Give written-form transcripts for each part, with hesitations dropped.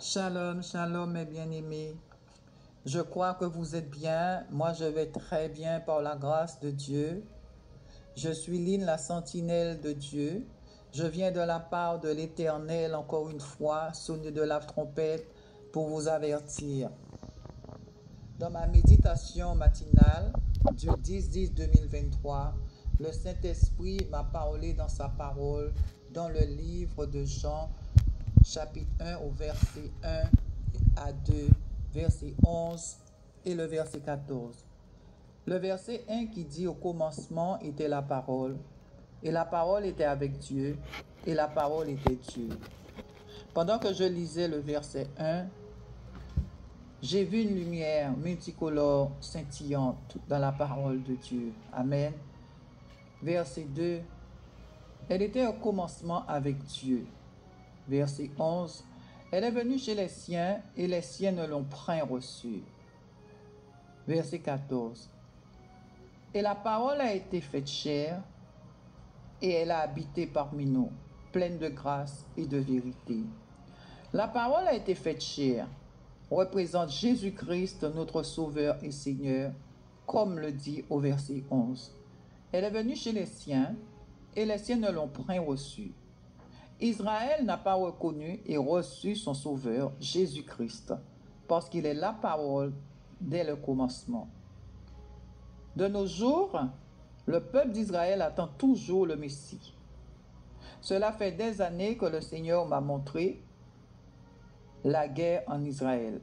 Shalom, shalom mes bien-aimés. Je crois que vous êtes bien. Moi, je vais très bien par la grâce de Dieu. Je suis Lynn, la sentinelle de Dieu. Je viens de la part de l'Éternel, encore une fois, sonner de la trompette pour vous avertir. Dans ma méditation matinale du 10-10-2023, le Saint-Esprit m'a parlé dans sa parole, dans le livre de Jean, chapitre 1 au verset 1 à 2, verset 11 et le verset 14. Le verset 1 qui dit « Au commencement était la parole, et la parole était avec Dieu, et la parole était Dieu. » Pendant que je lisais le verset 1, j'ai vu une lumière multicolore scintillante dans la parole de Dieu. Amen. Verset 2, elle était au commencement avec Dieu. Verset 11, elle est venue chez les siens et les siens ne l'ont point reçue. Verset 14, et la parole a été faite chair et elle a habité parmi nous, pleine de grâce et de vérité. La parole a été faite chair représente Jésus-Christ, notre Sauveur et Seigneur, comme le dit au verset 11. Elle est venue chez les siens, et les siens ne l'ont point reçue. Israël n'a pas reconnu et reçu son Sauveur, Jésus-Christ, parce qu'il est la parole dès le commencement. De nos jours, le peuple d'Israël attend toujours le Messie. Cela fait des années que le Seigneur m'a montré la guerre en Israël.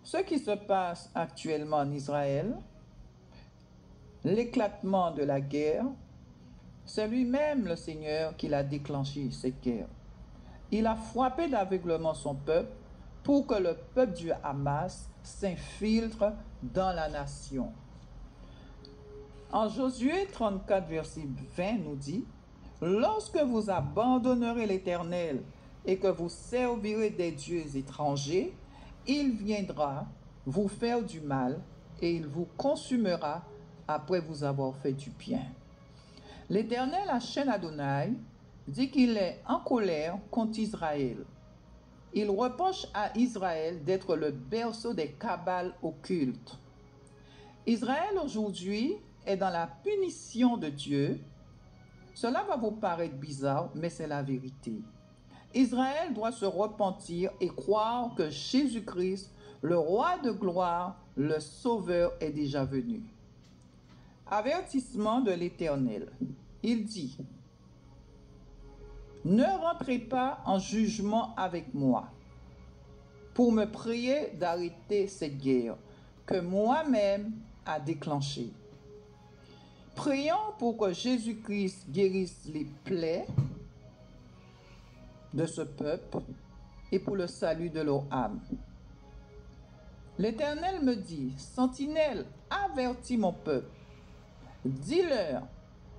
Ce qui se passe actuellement en Israël, l'éclatement de la guerre, c'est lui-même le Seigneur qui l'a déclenché, cette guerre. Il a frappé d'aveuglement son peuple pour que le peuple du Hamas s'infiltre dans la nation. En Josué 34, verset 20 nous dit, « Lorsque vous abandonnerez l'Éternel et que vous servirez des dieux étrangers, il viendra vous faire du mal et il vous consumera après vous avoir fait du bien. » L'Éternel, Hachem Adonai, dit qu'il est en colère contre Israël. Il reproche à Israël d'être le berceau des cabales occultes. Israël aujourd'hui est dans la punition de Dieu. Cela va vous paraître bizarre, mais c'est la vérité. Israël doit se repentir et croire que Jésus-Christ, le roi de gloire, le sauveur, est déjà venu. Avertissement de l'Éternel. Il dit, « Ne rentrez pas en jugement avec moi pour me prier d'arrêter cette guerre que moi-même a déclenchée. Prions pour que Jésus-Christ guérisse les plaies de ce peuple et pour le salut de leur âme. » L'Éternel me dit, « Sentinelle, avertis mon peuple. Dis-leur,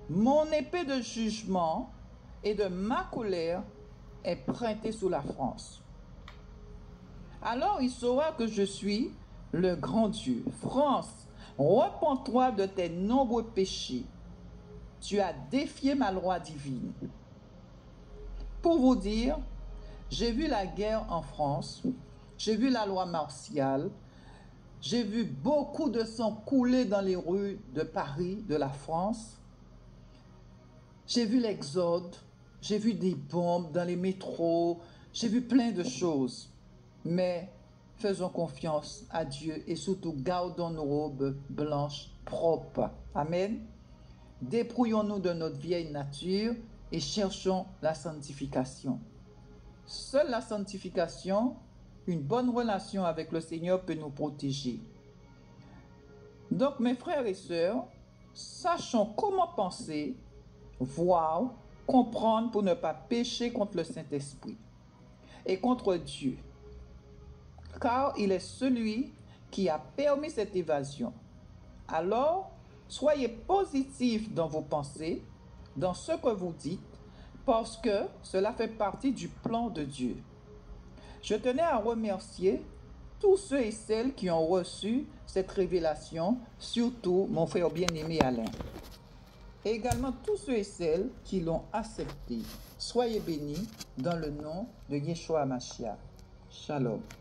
mon épée de jugement et de ma colère est prêtée sous la France. Alors il saura que je suis le grand Dieu. France, repens-toi de tes nombreux péchés. Tu as défié ma loi divine. » Pour vous dire, j'ai vu la guerre en France, j'ai vu la loi martiale, j'ai vu beaucoup de sang couler dans les rues de Paris, de la France. J'ai vu l'exode, j'ai vu des bombes dans les métros, j'ai vu plein de choses. Mais faisons confiance à Dieu et surtout gardons nos robes blanches propres. Amen. Dépouillons-nous de notre vieille nature et cherchons la sanctification. Seule la sanctification, une bonne relation avec le Seigneur peut nous protéger. Donc, mes frères et sœurs, sachons comment penser, voir, comprendre pour ne pas pécher contre le Saint-Esprit et contre Dieu. Car il est celui qui a permis cette évasion. Alors, soyez positifs dans vos pensées, dans ce que vous dites, parce que cela fait partie du plan de Dieu. Je tenais à remercier tous ceux et celles qui ont reçu cette révélation, surtout mon frère bien-aimé Alain. Et également tous ceux et celles qui l'ont accepté. Soyez bénis dans le nom de Yeshua Mashiach. Shalom.